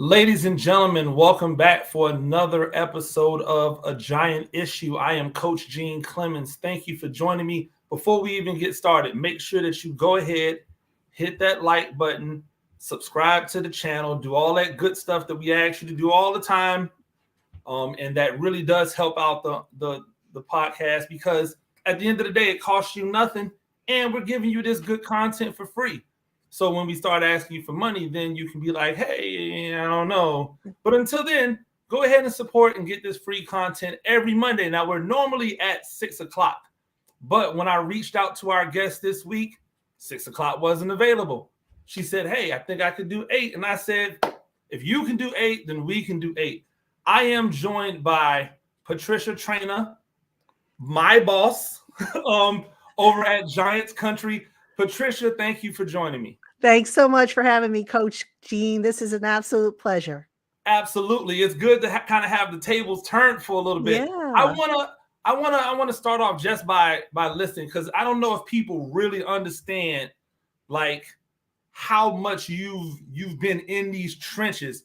Ladies and gentlemen, welcome back for another episode of A Giant Issue. I am Coach Gene Clemens. Thank you for joining me. Before we even get started, make sure that you go ahead, hit that like button, subscribe to the channel, do all that good stuff that we ask you to do all the time. And that really does help out the podcast, because at the end of the day, it costs you nothing, and we're giving you this good content for free. So when we start asking you for money, then you can be like, hey, I don't know. But until then, go ahead and support and get this free content every Monday. Now, we're normally at 6 o'clock. But when I reached out to our guest this week, 6 o'clock wasn't available. She said, hey, I think I could do 8. And I said, if you can do 8, then we can do 8. I am joined by Patricia Traina, my boss, over at Giants Country. Patricia, thank you for joining me. Thanks so much for having me, Coach Gene. This is an absolute pleasure. Absolutely. It's good to kind of have the tables turned for a little bit. Yeah. I want to start off just by listening, because I don't know if people really understand like how much you've been in these trenches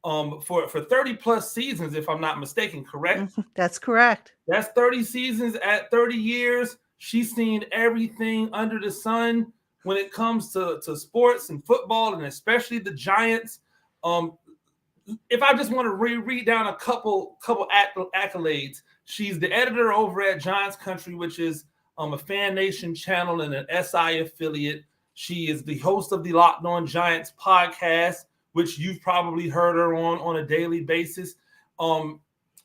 for 30 plus seasons, if I'm not mistaken, correct? That's correct. That's 30 seasons at 30 years. She's seen everything under the sun when it comes to sports and football, and especially the Giants. If I just want to read down a couple accolades, she's the editor over at Giants Country, which is a Fan Nation channel and an SI affiliate. She is the host of the Locked On Giants podcast, which you've probably heard her on a daily basis.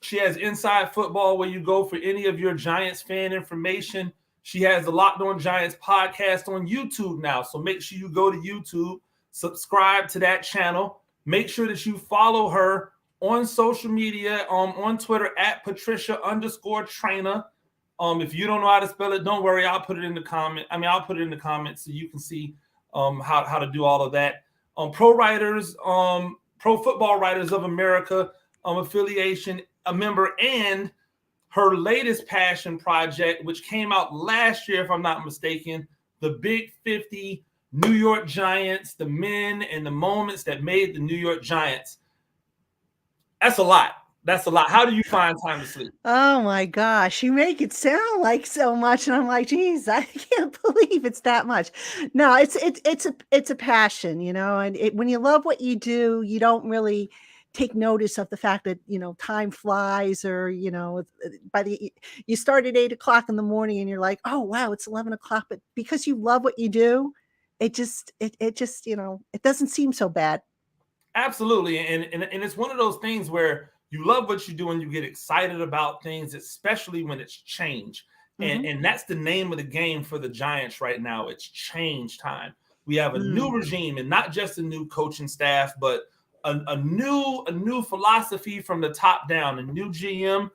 She has Inside Football, where you go for any of your Giants fan information. She has the Locked On Giants podcast on YouTube now. So make sure you go to YouTube, subscribe to that channel. Make sure that you follow her on social media, on Twitter at Patricia_Traina. If you don't know how to spell it, don't worry. I'll put it in the comment. I'll put it in the comments so you can see how to do all of that. Pro Football Writers of America affiliation, a member, and her latest passion project, which came out last year, if I'm not mistaken, the Big 50 New York Giants, the men and the moments that made the New York Giants. That's a lot. That's a lot. How do you find time to sleep? Oh my gosh, you make it sound like so much, and I'm like, geez, I can't believe it's that much. No, it's a passion, and when you love what you do, you don't really take notice of the fact that time flies, or you start at 8 o'clock in the morning and you're like, oh wow, it's 11 o'clock. But because you love what you do, it just it doesn't seem so bad. Absolutely. And it's one of those things where you love what you do and you get excited about things, especially when it's change. And that's the name of the game for the Giants right now. It's change time. We have a new regime, and not just a new coaching staff, but a new philosophy from the top down. A new GM,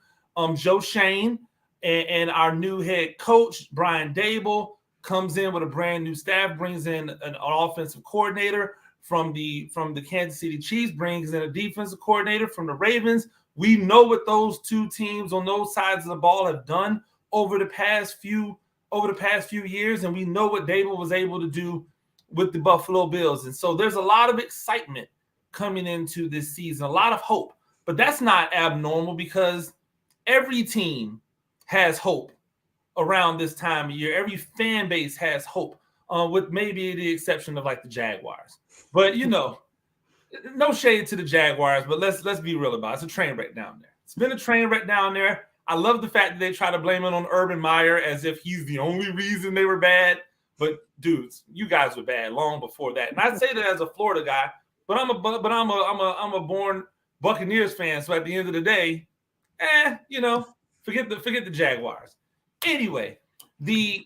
Joe Shane, and our new head coach, Brian Dable, comes in with a brand new staff, brings in an offensive coordinator from the Kansas City Chiefs, brings in a defensive coordinator from the Ravens. We know what those two teams on those sides of the ball have done over the past few years, and we know what Dable was able to do with the Buffalo Bills. And so there's a lot of excitement coming into this season, a lot of hope. But that's not abnormal, because every team has hope around this time of year. Every fan base has hope, with maybe the exception of like the Jaguars. But no shade to the Jaguars, but let's be real about it. It's a train wreck down there. It's been a train wreck down there. I love the fact that they try to blame it on Urban Meyer as if he's the only reason they were bad. But dudes, you guys were bad long before that. And I say that as a Florida guy, but I'm a born Buccaneers fan. So at the end of the day, forget the Jaguars. Anyway, the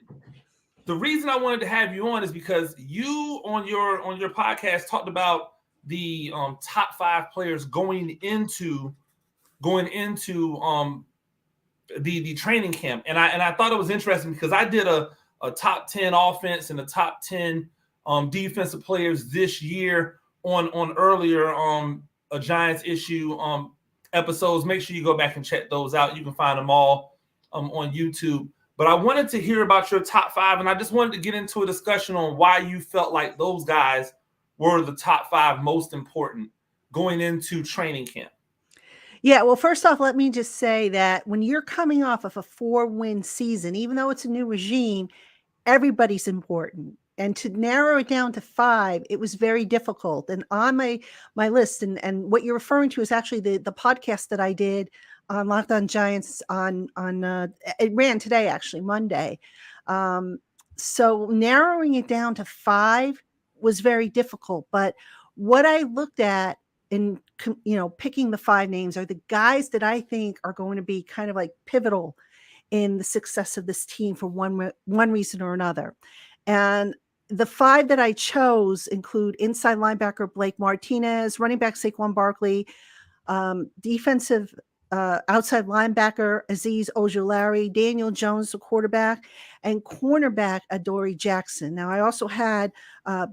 reason I wanted to have you on is because you on your podcast talked about the top 5 players going into the training camp, and I thought it was interesting because I did a top 10 offense and a top 10 defensive players this year on earlier a Giants issue episodes. Make sure you go back and check those out. You can find them all on YouTube. But I wanted to hear about your top 5, and I just wanted to get into a discussion on why you felt like those guys were the top 5 most important going into training camp? Yeah, well, first off, let me just say that when you're coming off of a 4-win season, even though it's a new regime, everybody's important. And to narrow it down to 5, it was very difficult. And on my list, and what you're referring to is actually the podcast that I did on Locked On Giants on it ran today, actually, Monday. Um, so narrowing it down to 5 was very difficult. But what I looked at in picking the 5 names are the guys that I think are going to be kind of like pivotal in the success of this team for one reason or another. And the 5 that I chose include inside linebacker Blake Martinez, running back Saquon Barkley, defensive outside linebacker Azeez Ojulari, Daniel Jones, the quarterback, and cornerback Adoree Jackson. Now, I also had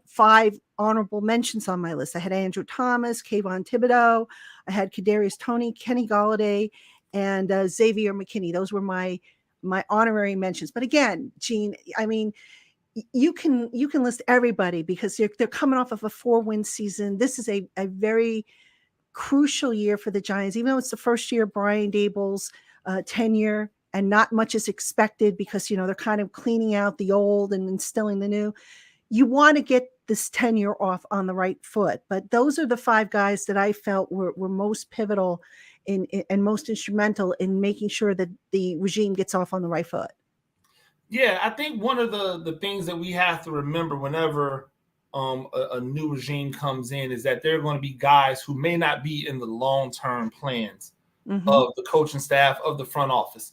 5 honorable mentions on my list. I had Andrew Thomas, Kayvon Thibodeau, I had Kadarius Toney, Kenny Golladay, and Xavier McKinney. Those were my honorary mentions. But again, Gene, I mean, you can list everybody because they're coming off of a 4-win season. This is a very crucial year for the Giants, even though it's the first year of Brian Daboll's tenure and not much is expected because, they're kind of cleaning out the old and instilling the new. You want to get this tenure off on the right foot. But those are the 5 guys that I felt were most pivotal and most instrumental in making sure that the regime gets off on the right foot. Yeah, I think one of the things that we have to remember whenever a new regime comes in is that there are going to be guys who may not be in the long-term plans of the coaching staff, of the front office.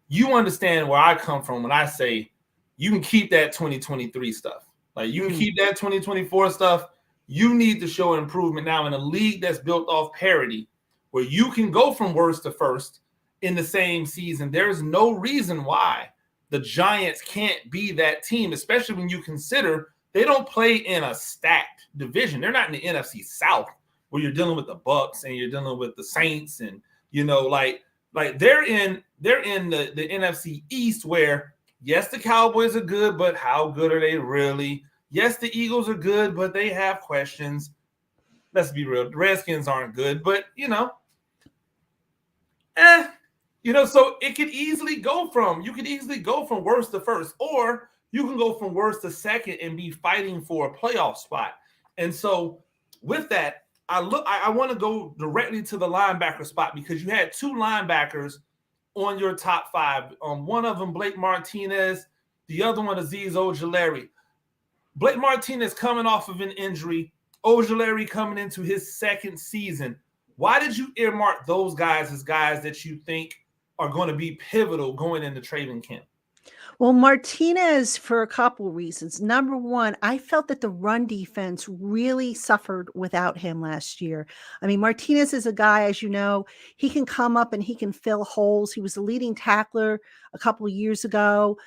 You understand where I come from when I say you can keep that 2023 stuff. Like you can keep that 2024 stuff. You need to show improvement now in a league that's built off parity, where you can go from worst to first in the same season. There's no reason why the Giants can't be that team, especially when you consider they don't play in a stacked division. They're not in the NFC South where you're dealing with the Bucks and you're dealing with the Saints and like they're in the NFC East where yes, the Cowboys are good, but how good are they really? Yes, the Eagles are good, but they have questions. Let's be real. The Redskins aren't good, but so it could easily go from worst to first, or you can go from worst to second and be fighting for a playoff spot. And so with that, I want to go directly to the linebacker spot because you had 2 linebackers on your top 5. One of them, Blake Martinez, the other one, Azeez Ojulari. Blake Martinez coming off of an injury, Ojulari coming into his second season. Why did you earmark those guys as guys that you think are going to be pivotal going into training camp? Well, Martinez for a couple reasons. Number one, I felt that the run defense really suffered without him last year. I mean, Martinez is a guy, as you know, he can come up and he can fill holes. He was the leading tackler a couple of years ago.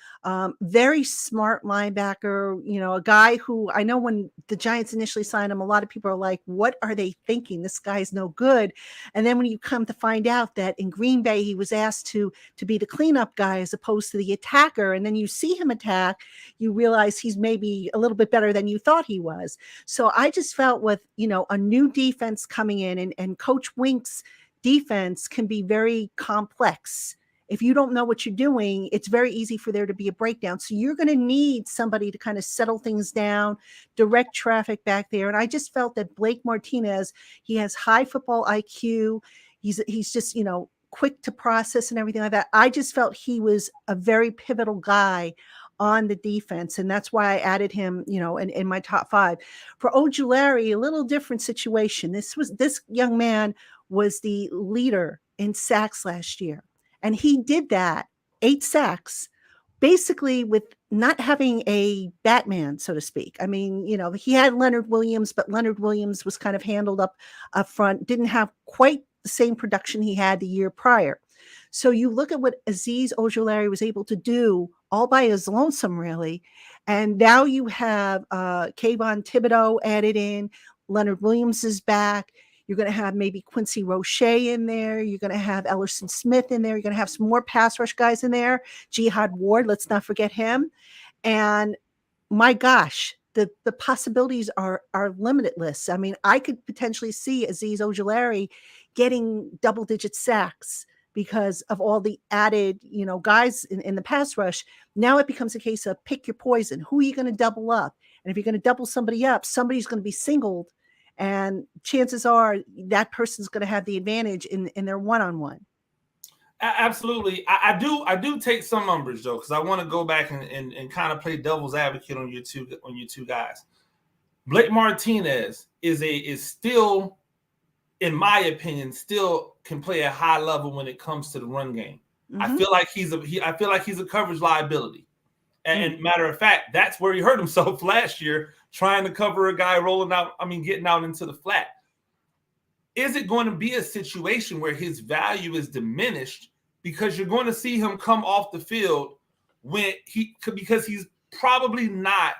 Very smart linebacker, a guy who I know when the Giants initially signed him, a lot of people are like, what are they thinking? This guy's no good. And then when you come to find out that in Green Bay, he was asked to be the cleanup guy as opposed to the attacker. And then you see him attack, you realize he's maybe a little bit better than you thought he was. So I just felt with, a new defense coming in and Coach Wink's defense can be very complex. If you don't know what you're doing, it's very easy for there to be a breakdown. So you're going to need somebody to kind of settle things down, direct traffic back there. And I just felt that Blake Martinez, he has high football IQ. He's just, quick to process and everything like that. I just felt he was a very pivotal guy on the defense. And that's why I added him, in my top 5. For Ojulari, a little different situation. This young man was the leader in sacks last year. And he did that, 8 sacks, basically with not having a Batman, so to speak. I mean, he had Leonard Williams, but Leonard Williams was kind of handled up front, didn't have quite the same production he had the year prior. So you look at what Azeez Ojulari was able to do all by his lonesome, really. And now you have Kayvon Thibodeau added in. Leonard Williams is back. You're going to have maybe Quincy Roche in there. You're going to have Ellerson Smith in there. You're going to have some more pass rush guys in there. Jihad Ward, let's not forget him. And my gosh, the possibilities are limitless. I mean, I could potentially see Azeez Ojulari getting double-digit sacks because of all the added, guys in the pass rush. Now it becomes a case of pick your poison. Who are you going to double up? And if you're going to double somebody up, somebody's going to be singled, and chances are that person's going to have the advantage in their one-on-one. Absolutely. I do take some numbers though, because I want to go back and kind of play devil's advocate on your two guys. Blake Martinez is still, in my opinion, still can play at high level when it comes to the run game. Mm-hmm. I feel like he's a coverage liability. And matter of fact, that's where he hurt himself last year, trying to cover a guy getting out into the flat. Is it going to be a situation where his value is diminished because you're going to see him come off the field because he's probably not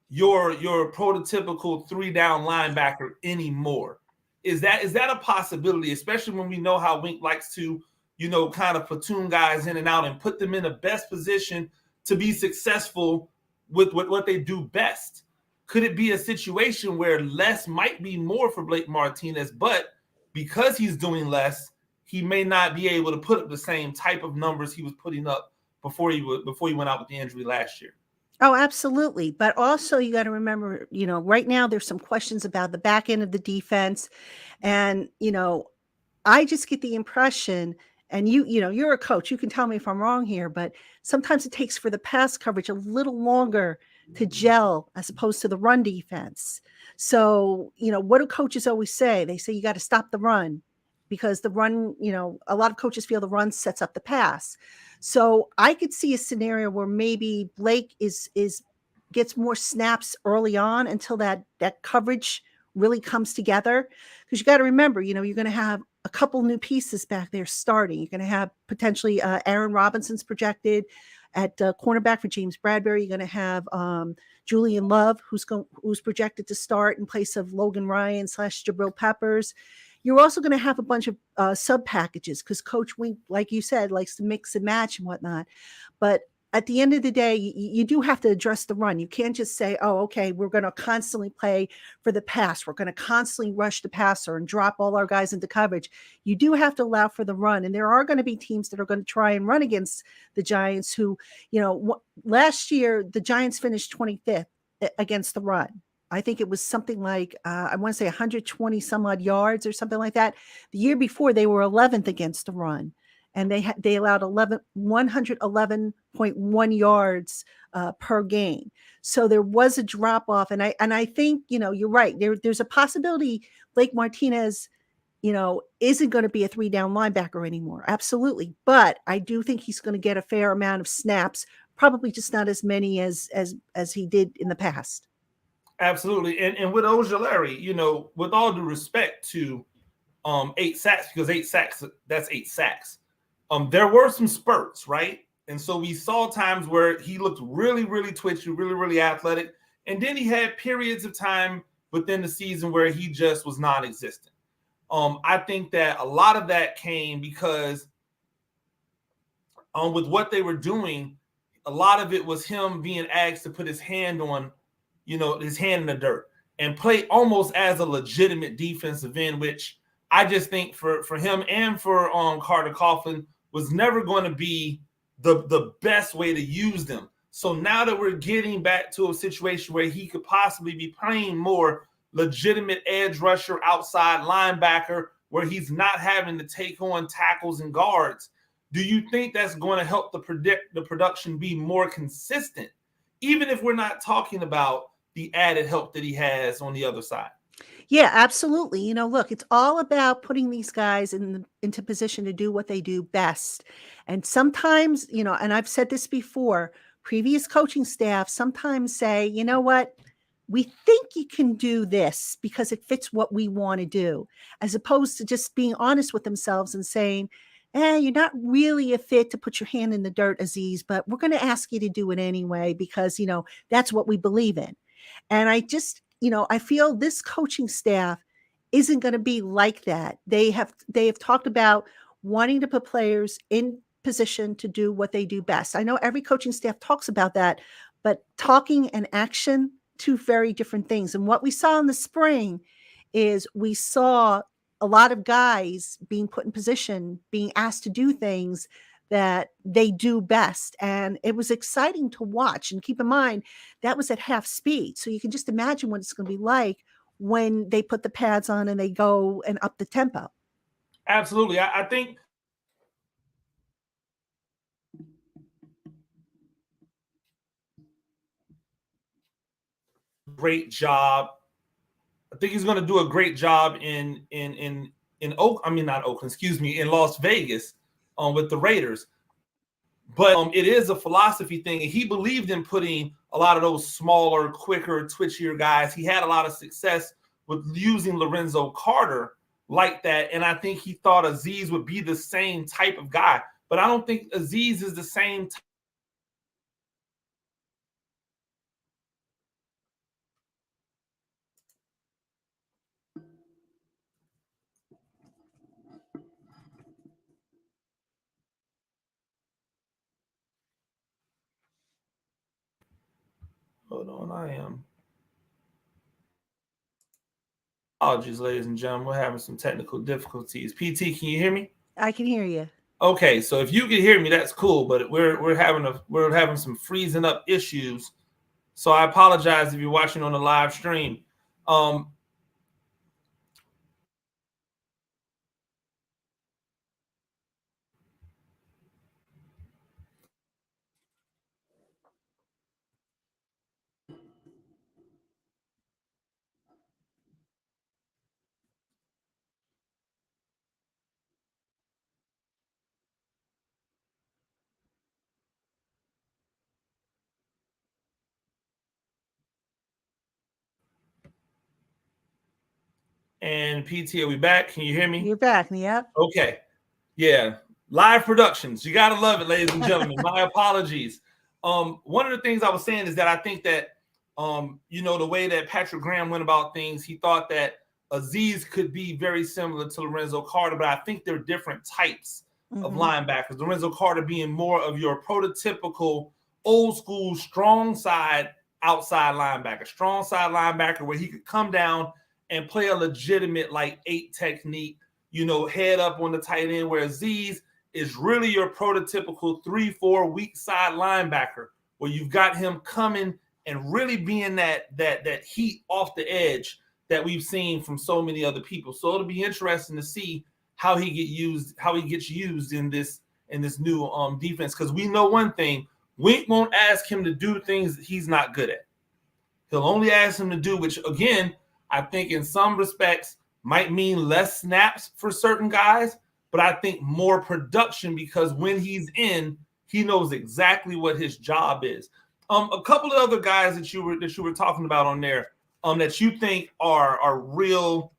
your prototypical 3-down linebacker anymore? Is that a possibility, especially when we know how Wink likes to, kind of platoon guys in and out and put them in the best position to be successful with what they do best? Could it be a situation where less might be more for Blake Martinez, but because he's doing less, he may not be able to put up the same type of numbers he was putting up before he went out with the injury last year? Oh, absolutely. But also you got to remember, right now there's some questions about the back end of the defense. And, I just get the impression, and you're a coach, you can tell me if I'm wrong here, but sometimes it takes for the pass coverage a little longer to gel as opposed to the run defense. So, what do coaches always say? They say you got to stop the run because the run, a lot of coaches feel the run sets up the pass. So I could see a scenario where maybe Blake gets more snaps early on until that coverage really comes together. Because you got to remember, you're going to have a couple new pieces back there starting. You're going to have potentially Aaron Robinson's projected at cornerback for James Bradbury. You're going to have Julian Love, who's projected to start in place of Logan Ryan / Jabril Peppers. You're also going to have a bunch of sub packages because Coach Wink, like you said, likes to mix and match and whatnot. But at the end of the day, you do have to address the run. You can't just say, oh, okay, we're going to constantly play for the pass. We're going to constantly rush the passer and drop all our guys into coverage. You do have to allow for the run. And there are going to be teams that are going to try and run against the Giants who, last year, the Giants finished 25th against the run. I think it was something like, I want to say 120 some odd yards or something like that. The year before, they were 11th against the run. And they allowed 111.1 yards per game. So there was a drop off. And I think, you're right. There's a possibility Blake Martinez, isn't going to be a 3-down linebacker anymore. Absolutely. But I do think he's going to get a fair amount of snaps, probably just not as many as he did in the past. Absolutely. And with Ojulari, with all due respect to 8 sacks, because 8 sacks, that's 8 sacks. There were some spurts, right? And so we saw times where he looked really, really twitchy, really, really athletic. And then he had periods of time within the season where he just was non-existent. I think that a lot of that came because with what they were doing, a lot of it was him being asked to put his hand on, his hand in the dirt and play almost as a legitimate defensive end, which I just think for him and for Carter Coughlin was never going to be the best way to use them. So now that we're getting back to a situation where he could possibly be playing more legitimate edge rusher, outside linebacker, where he's not having to take on tackles and guards, do you think that's going to help the production be more consistent, even if we're not talking about the added help that he has on the other side? Yeah, absolutely. Look, it's all about putting these guys into position to do what they do best. And sometimes, and I've said this before, previous coaching staff sometimes say, you know what, we think you can do this because it fits what we want to do, as opposed to just being honest with themselves and saying, you're not really a fit to put your hand in the dirt, Azeez, but we're going to ask you to do it anyway because, that's what we believe in. And I just, I feel this coaching staff isn't going to be like that. They have talked about wanting to put players in position to do what they do best. I know every coaching staff talks about that, but talking and action two very different things. And what we saw in the spring is we saw a lot of guys being put in position, being asked to do things that they do best. And it was exciting to watch. And keep in mind, that was at half speed. So you can just imagine what it's going to be like when they put the pads on and they go and up the tempo. Absolutely. I think great job. I think he's going to do a great job in not Oakland, excuse me, in Las Vegas with the Raiders. But it is a philosophy thing, and he believed in putting a lot of those smaller, quicker, twitchier guys. He had a lot of success with using Lorenzo Carter like that, and I think he thought Azeez would be the same type of guy. But I don't think Azeez is the same type. Hold on, I am. Apologies, ladies and gentlemen. We're having some technical difficulties. PT, can you hear me? I can hear you. Okay, so if you can hear me, that's cool. But we're having some freezing up issues. So I apologize if you're watching on the live stream. And PT, are we back? Can you hear me? You're back, yep. Okay. Yeah. Live productions. You got to love it, ladies and gentlemen. My apologies. One of the things I was saying is that I think that, the way that Patrick Graham went about things, he thought that Azeez could be very similar to Lorenzo Carter, but I think they're different types of linebackers. Lorenzo Carter being more of your prototypical old school strong side outside linebacker where he could come down and play a legitimate like 8 technique, head up on the tight end, where Azeez is really your prototypical 3-4 weak side linebacker, where you've got him coming and really being that heat off the edge that we've seen from so many other people. So it'll be interesting to see how he gets used in this new defense, because we know one thing: Wink won't ask him to do things that he's not good at. He'll only ask him to do, which again, I think in some respects might mean less snaps for certain guys, but I think more production, because when he's in, he knows exactly what his job is. A couple of other guys that you were talking about on there, that you think are real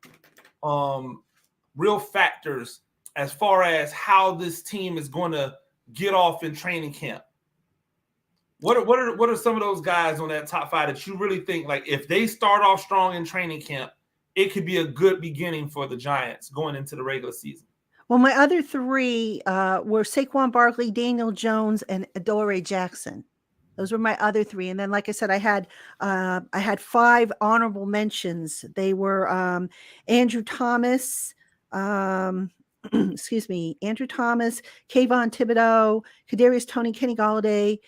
factors as far as how this team is going to get off in training camp. What are some of those guys on that top 5 that you really think, like, if they start off strong in training camp, it could be a good beginning for the Giants going into the regular season? Well, my other 3 were Saquon Barkley, Daniel Jones, and Adoree Jackson. Those were my other 3. And then, like I said, I had 5 honorable mentions. They were Andrew Thomas, Andrew Thomas, Kayvon Thibodeau, Kadarius Toney, Kenny Golladay,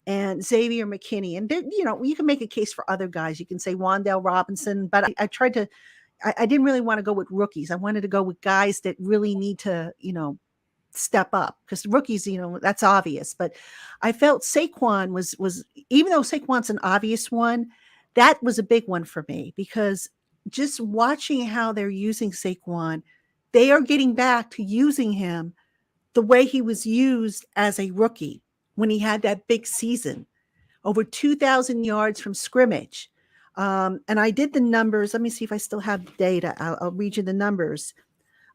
and Xavier McKinney. And you can make a case for other guys. You can say Wan'Dale Robinson, but I tried to. I didn't really want to go with rookies. I wanted to go with guys that really need to, step up, because rookies, that's obvious. But I felt Saquon was even though Saquon's an obvious one, that was a big one for me, because just watching how they're using Saquon, they are getting back to using him the way he was used as a rookie when he had that big season, over 2,000 yards from scrimmage. And I did the numbers. Let me see if I still have data. I'll read you the numbers.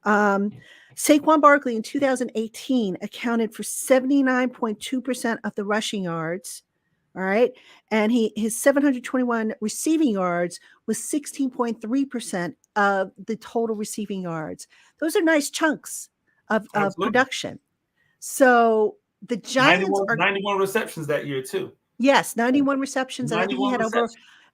Saquon Barkley in 2018 accounted for 79.2% of the rushing yards. All right. And his 721 receiving yards was 16.3% of the total receiving yards. Those are nice chunks of production. So the Giants 91 receptions that year too. Yes, 91 receptions. 91 I think he had over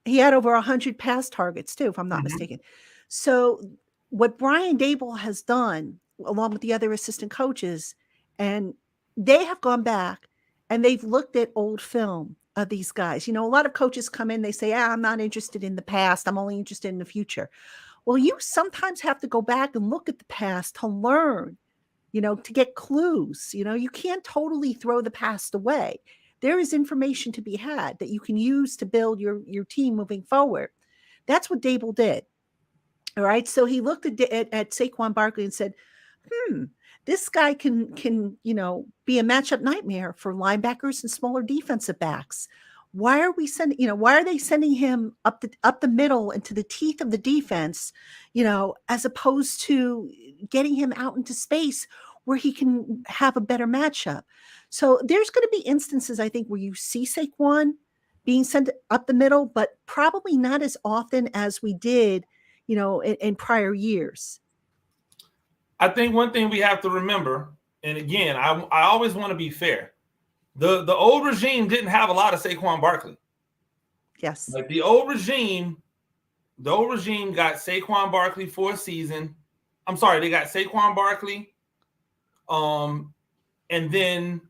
He had over 100 pass targets too, if I'm not Mhm. mistaken. So what Brian Dable has done, along with the other assistant coaches, and they have gone back and they've looked at old film of these guys. You know, a lot of coaches come in, they say, I'm not interested in the past. I'm only interested in the future. Well, you sometimes have to go back and look at the past to learn, you know, to get clues. You know, you can't totally throw the past away. There is information to be had that you can use to build your team moving forward. That's what Dable did. All right. So he looked at Saquon Barkley and said, hmm, this guy can, you know, be a matchup nightmare for linebackers and smaller defensive backs. Why are we sending, you know, why are they sending him up the middle into the teeth of the defense, you know, as opposed to getting him out into space where he can have a better matchup? So there's going to be instances, I think, where you see Saquon being sent up the middle, but probably not as often as we did, you know, in prior years. I think one thing we have to remember, and again, I always want to be fair. The old regime didn't have a lot of Saquon Barkley. Yes. Like the old regime got Saquon Barkley for a season. I'm sorry, they got Saquon Barkley, um, and then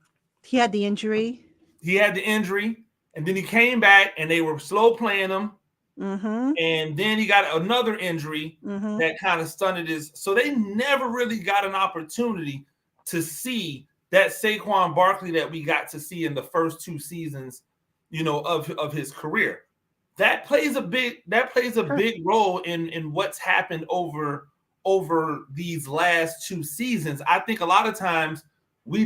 He had the injury. he had the injury, and then he came back, and they were slow playing him, Mm-hmm. and then he got another injury Mm-hmm. that kind of stunted his. So they never really got an opportunity to see that Saquon Barkley that we got to see in the first two seasons, you know, of his career. That plays a Sure. big role in what's happened over these last two seasons. I think a lot of times we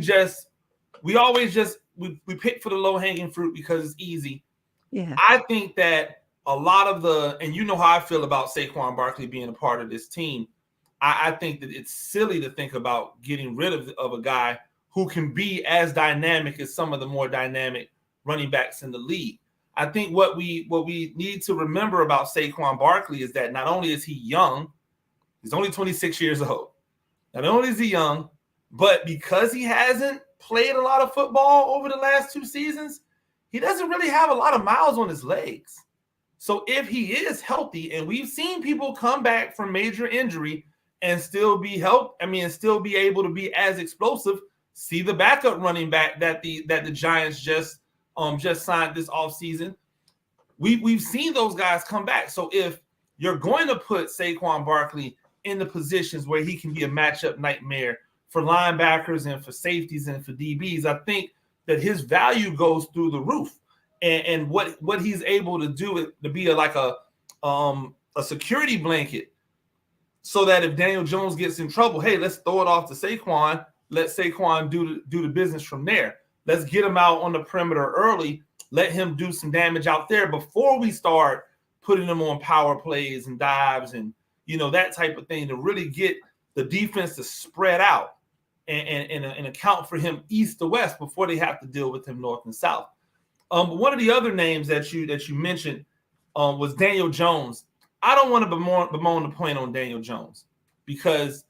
always just we pick for the low hanging fruit because it's easy. Yeah. I think that a lot of and you know how I feel about Saquon Barkley being a part of this team. I think that it's silly to think about getting rid of a guy who can be as dynamic as some of the more dynamic running backs in the league. I think what we need to remember about Saquon Barkley is that not only is he young, he's only 26 years old. Not only is he young, but because he hasn't played a lot of football over the last two seasons, he doesn't really have a lot of miles on his legs. So if he is healthy, and we've seen people come back from major injury and still be and still be able to be as explosive. See the backup running back that the Giants just signed this offseason. We've seen those guys come back. So if you're going to put Saquon Barkley in the positions where he can be a matchup nightmare for linebackers and for safeties and for DBs, I think that his value goes through the roof. And what he's able to do to be like a security blanket, so that if Daniel Jones gets in trouble, hey, let's throw it off to Saquon. Let Saquon do the business from there. Let's get him out on the perimeter early. Let him do some damage out there before we start putting him on power plays and dives and that type of thing, to really get the defense to spread out and account for him east to west before they have to deal with him north and south. One of the other names that you mentioned was Daniel Jones. I don't want to bemoan the point on Daniel Jones, because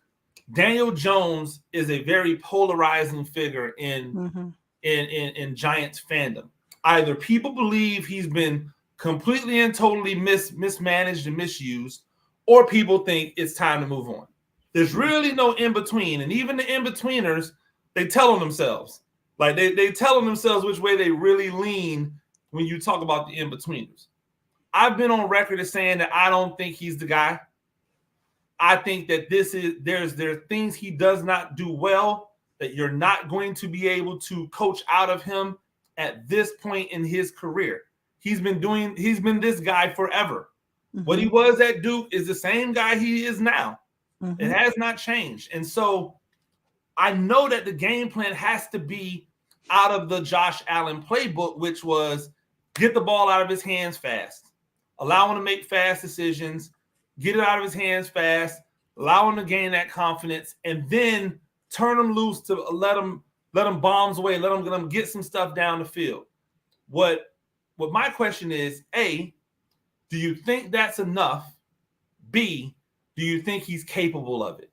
Daniel Jones is a very polarizing figure in Mm-hmm. in Giants fandom. Either people believe he's been completely and totally mismanaged and misused, or people think it's time to move on. There's really no in between, and even the in betweeners, they tell on themselves. Like they tell on themselves which way they really lean when you talk about the in betweeners. I've been on record as saying that I don't think he's the guy. I think that there are things he does not do well that you're not going to be able to coach out of him at this point in his career. He's been this guy forever. Mm-hmm. What he was at Duke is the same guy he is now. Mm-hmm. It has not changed. And so I know that the game plan has to be out of the Josh Allen playbook, which was get the ball out of his hands fast, allow him to make fast decisions, get it out of his hands fast, allow him to gain that confidence, and then turn him loose to let him bombs away, let him get some stuff down the field. What my question is, A, do you think that's enough? B, do you think he's capable of it?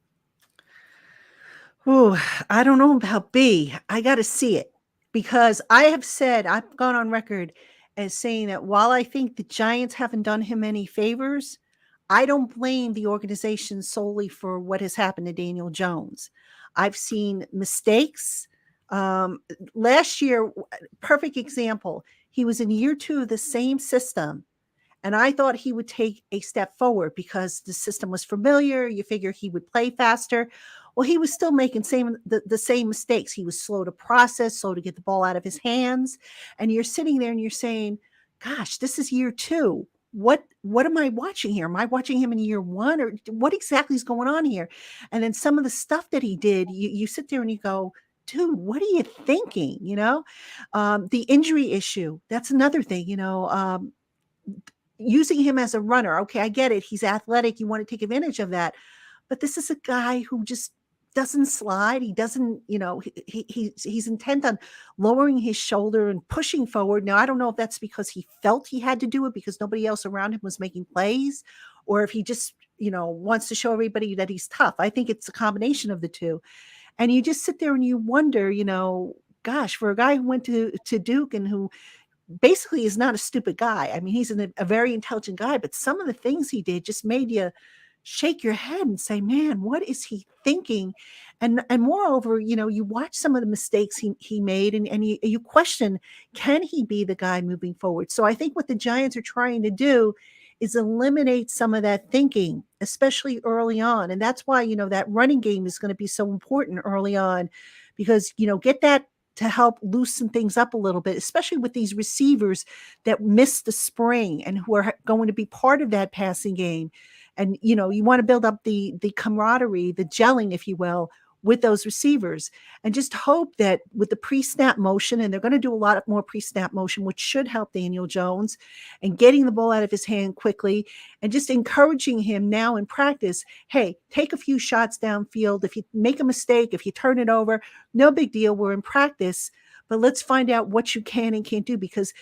Ooh, I don't know about B. I got to see it, because I have said, I've gone on record as saying that while I think the Giants haven't done him any favors, I don't blame the organization solely for what has happened to Daniel Jones. I've seen mistakes. Um, Last year, perfect example, he was in year 2 of the same system. And I thought he would take a step forward because the system was familiar. You figure he would play faster. Well, he was still making the same mistakes. He was slow to process, slow to get the ball out of his hands. And you're sitting there and you're saying, gosh, this is year 2. What am I watching here? Am I watching him in year 1, or what exactly is going on here? And then some of the stuff that he did, you sit there and you go, dude, what are you thinking? The injury issue, that's another thing, using him as a runner. Okay, I get it. He's athletic. You want to take advantage of that. But this is a guy who just doesn't slide. He doesn't, he's intent on lowering his shoulder and pushing forward. Now, I don't know if that's because he felt he had to do it because nobody else around him was making plays, or if he just, wants to show everybody that he's tough. I think it's a combination of the two. And you just sit there and you wonder, gosh, for a guy who went to Duke and who basically is not a stupid guy. I mean, he's a very intelligent guy, but some of the things he did just made you shake your head and say, man, what is he thinking? And moreover, you watch some of the mistakes he made, and you question, can he be the guy moving forward? So I think what the Giants are trying to do is eliminate some of that thinking, especially early on. And that's why, that running game is going to be so important early on, because, get that to help loosen things up a little bit, especially with these receivers that missed the spring and who are going to be part of that passing game. And, you want to build up the camaraderie, the gelling, if you will, with those receivers, and just hope that with the pre-snap motion, and they're going to do a lot more pre-snap motion, which should help Daniel Jones, and getting the ball out of his hand quickly, and just encouraging him now in practice, hey, take a few shots downfield. If you make a mistake, if you turn it over, no big deal. We're in practice, but let's find out what you can and can't do, because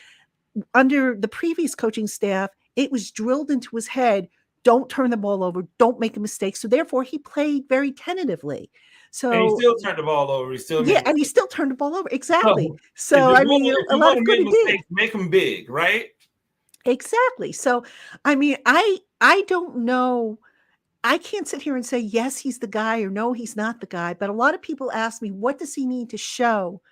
under the previous coaching staff, it was drilled into his head, don't turn the ball over, don't make a mistake. So therefore, he played very tentatively. And he So still turned the ball over. He still yeah, made and he mistakes. still turned the ball over. Exactly. So So I mean, if a you lot want of to good make he did. mistakes, make them big, right? Exactly. So I mean, I don't know. I can't sit here and say yes, he's the guy, or no, he's not the guy. But a lot of people ask me, what does he need to show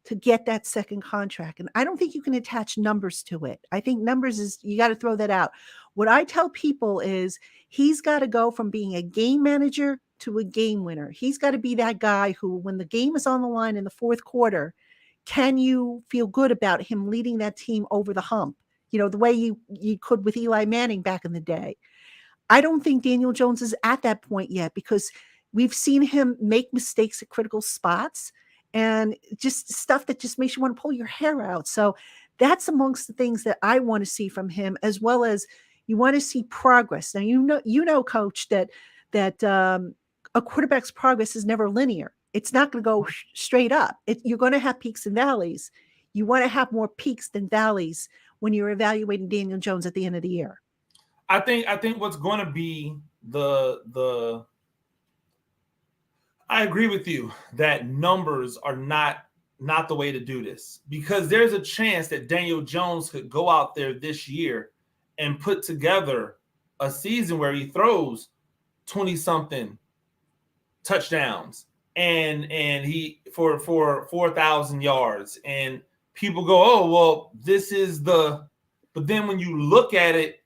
to get that second contract? And I don't think you can attach numbers to it. I think numbers is, you got to throw that out. What I tell people is he's got to go from being a game manager to a game winner. He's got to be that guy who, when the game is on the line in the fourth quarter, can you feel good about him leading that team over the hump? The way you could with Eli Manning back in the day. I don't think Daniel Jones is at that point yet, because we've seen him make mistakes at critical spots and just stuff that just makes you want to pull your hair out. So that's amongst the things that I want to see from him, as well as you want to see progress. Now, coach, that a quarterback's progress is never linear. It's not going to go straight up. You're going to have peaks and valleys. You want to have more peaks than valleys when you're evaluating Daniel Jones at the end of the year. I think what's going to be the I agree with you that numbers are not the way to do this, because there's a chance that Daniel Jones could go out there this year and put together a season where he throws 20 something touchdowns and he for 4,000 yards, and people go, oh well, this is the, but then when you look at it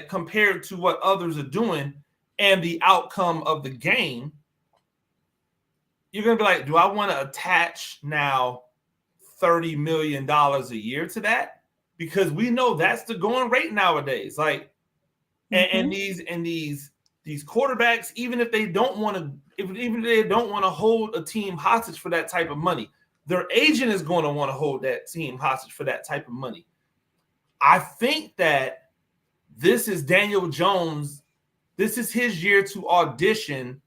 compared to what others are doing and the outcome of the game, you're going to be like, do I want to attach now $30 million a year to that? Because we know that's the going rate nowadays. Like, and these quarterbacks, even if they don't want to hold a team hostage for that type of money, their agent is going to want to hold that team hostage for that type of money. I think that this is Daniel Jones. This is his year to audition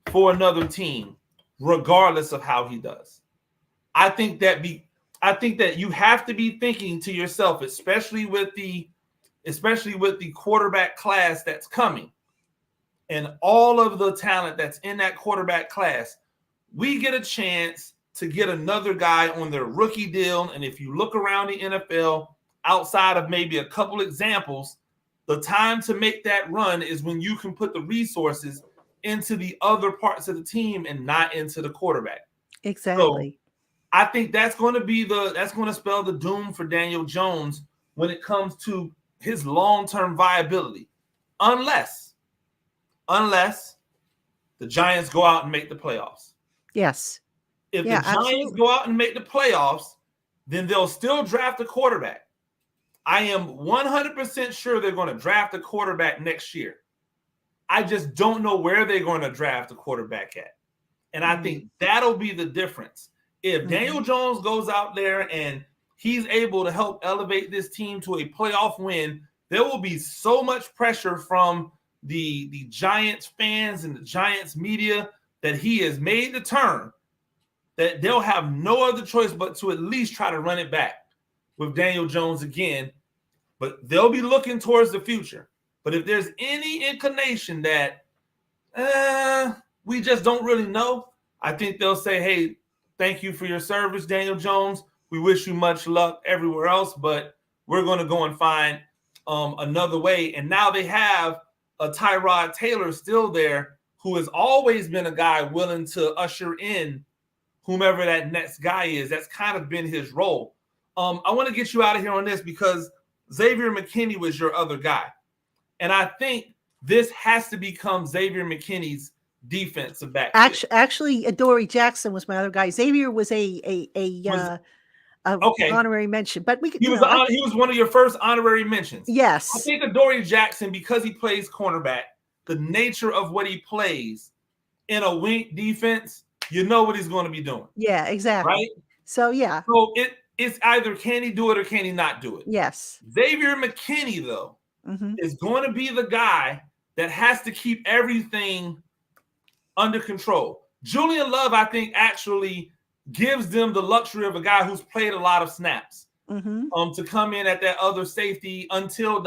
for another team, regardless of how he does. I think that you have to be thinking to yourself, especially with the quarterback class that's coming and all of the talent that's in that quarterback class. We get a chance to get another guy on their rookie deal. And if you look around the NFL, outside of maybe a couple examples, the time to make that run is when you can put the resources into the other parts of the team and not into the quarterback. Exactly. So I think that's going to spell the doom for Daniel Jones when it comes to his long-term viability, unless the Giants go out and make the playoffs. Yes. If Yeah, the Giants absolutely. go out and make the playoffs, then they'll still draft a quarterback. I am 100% sure they're going to draft a quarterback next year. I just don't know where they're going to draft a quarterback at. And I think that'll be the difference. If Daniel Jones goes out there and he's able to help elevate this team to a playoff win, there will be so much pressure from the Giants fans and the Giants media that he has made the turn that they'll have no other choice but to at least try to run it back with Daniel Jones again. But they'll be looking towards the future. But if there's any inclination that we just don't really know, I think they'll say, hey, thank you for your service, Daniel Jones. We wish you much luck everywhere else, but we're going to go and find another way. And now they have a Tyrod Taylor still there, who has always been a guy willing to usher in whomever that next guy is. That's kind of been his role. I want to get you out of here on this because Xavier McKinney was your other guy. And I think this has to become Xavier McKinney's defensive back. Actually, Adoree Jackson was my other guy. Xavier was a honorary mention, but we could. He was one of your first honorary mentions. Yes, I think Adoree Jackson, because he plays cornerback, the nature of what he plays in a wink defense, you know what he's going to be doing. Yeah, exactly. Right. So yeah. So it's either can he do it or can he not do it? Yes. Xavier McKinney though is going to be the guy that has to keep everything under control. Julian Love, I think, actually gives them the luxury of a guy who's played a lot of snaps to come in at that other safety until ...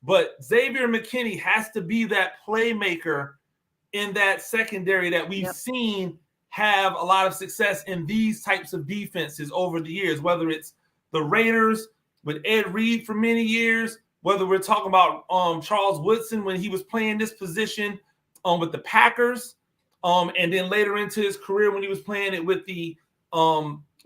But Xavier McKinney has to be that playmaker in that secondary that we've seen have a lot of success in these types of defenses over the years, whether it's the Raiders with Ed Reed for many years, whether we're talking about Charles Woodson when he was playing this position with the Packers, and then later into his career when he was playing it with the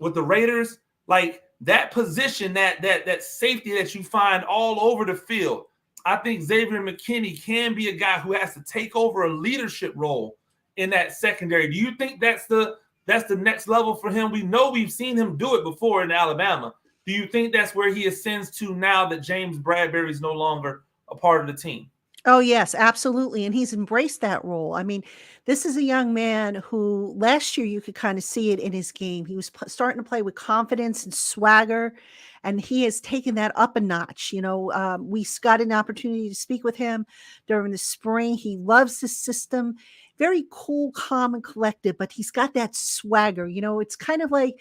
Raiders. Like that position, that safety that you find all over the field. I think Xavier McKinney can be a guy who has to take over a leadership role in that secondary. Do you think that's the next level for him? We know we've seen him do it before in Alabama. Do you think that's where he ascends to now that James Bradbury is no longer a part of the team? Oh, yes, absolutely. And he's embraced that role. I mean, this is a young man who last year you could kind of see it in his game. He was starting to play with confidence and swagger, and he has taken that up a notch. You know, we got an opportunity to speak with him during the spring. He loves the system, very cool, calm, and collected, but he's got that swagger. You know, it's kind of like,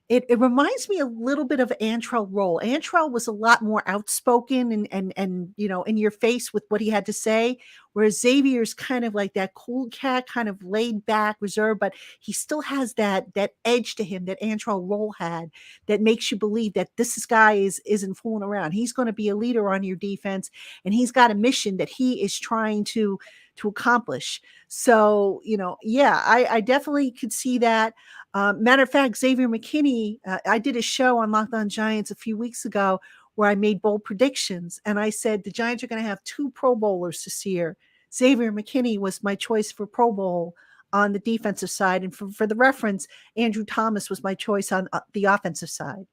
it reminds me a little bit of Antrell Roll. Antrell was a lot more outspoken and you know, in your face with what he had to say, whereas Xavier's kind of like that cool cat, kind of laid back, reserved, but he still has that edge to him that Antrell Roll had that makes you believe that this guy isn't fooling around. He's going to be a leader on your defense, and he's got a mission that he is trying to accomplish. So, you know, yeah, I definitely could see that. Matter of fact, Xavier McKinney, I did a show on Locked On Giants a few weeks ago where I made bold predictions. And I said the Giants are going to have 2 Pro Bowlers this year. Xavier McKinney was my choice for Pro Bowl on the defensive side. And for the reference, Andrew Thomas was my choice on the offensive side.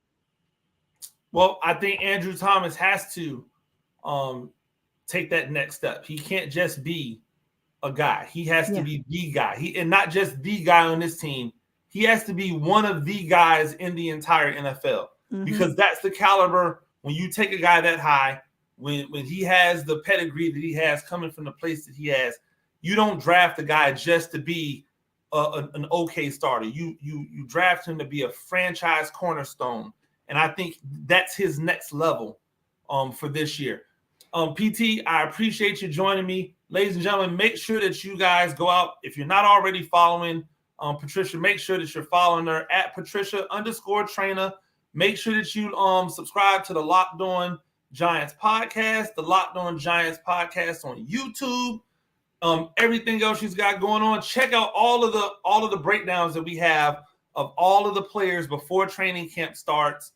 Well, I think Andrew Thomas has to take that next step. He can't just be a guy. He has to be the guy. And not just the guy on this team. He has to be one of the guys in the entire NFL because that's the caliber. When you take a guy that high, when he has the pedigree that he has coming from the place that he has, you don't draft a guy just to be an okay starter. You draft him to be a franchise cornerstone, and I think that's his next level for this year. PT, I appreciate you joining me. Ladies and gentlemen, make sure that you guys go out. If you're not already following Patricia, make sure that you're following her at Patricia_Traina. Make sure that you subscribe to the Locked On Giants podcast, the Locked On Giants podcast on YouTube. Everything else she's got going on. Check out all of the breakdowns that we have of all of the players before training camp starts.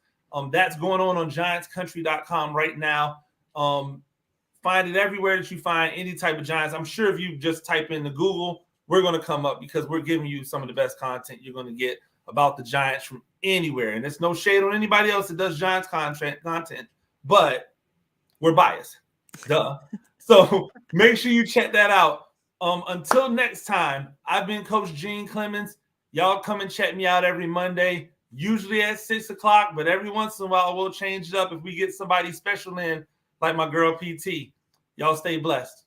That's going on GiantsCountry.com right now. Find it everywhere that you find any type of Giants. I'm sure if you just type into Google, we're going to come up because we're giving you some of the best content you're going to get about the Giants from anywhere. And it's no shade on anybody else that does Giants content, but we're biased. Duh. So make sure you check that out. Until next time, I've been Coach Gene Clemens. Y'all come and check me out every Monday, usually at 6 o'clock, but every once in a while we'll change it up if we get somebody special in, like my girl PT. Y'all stay blessed.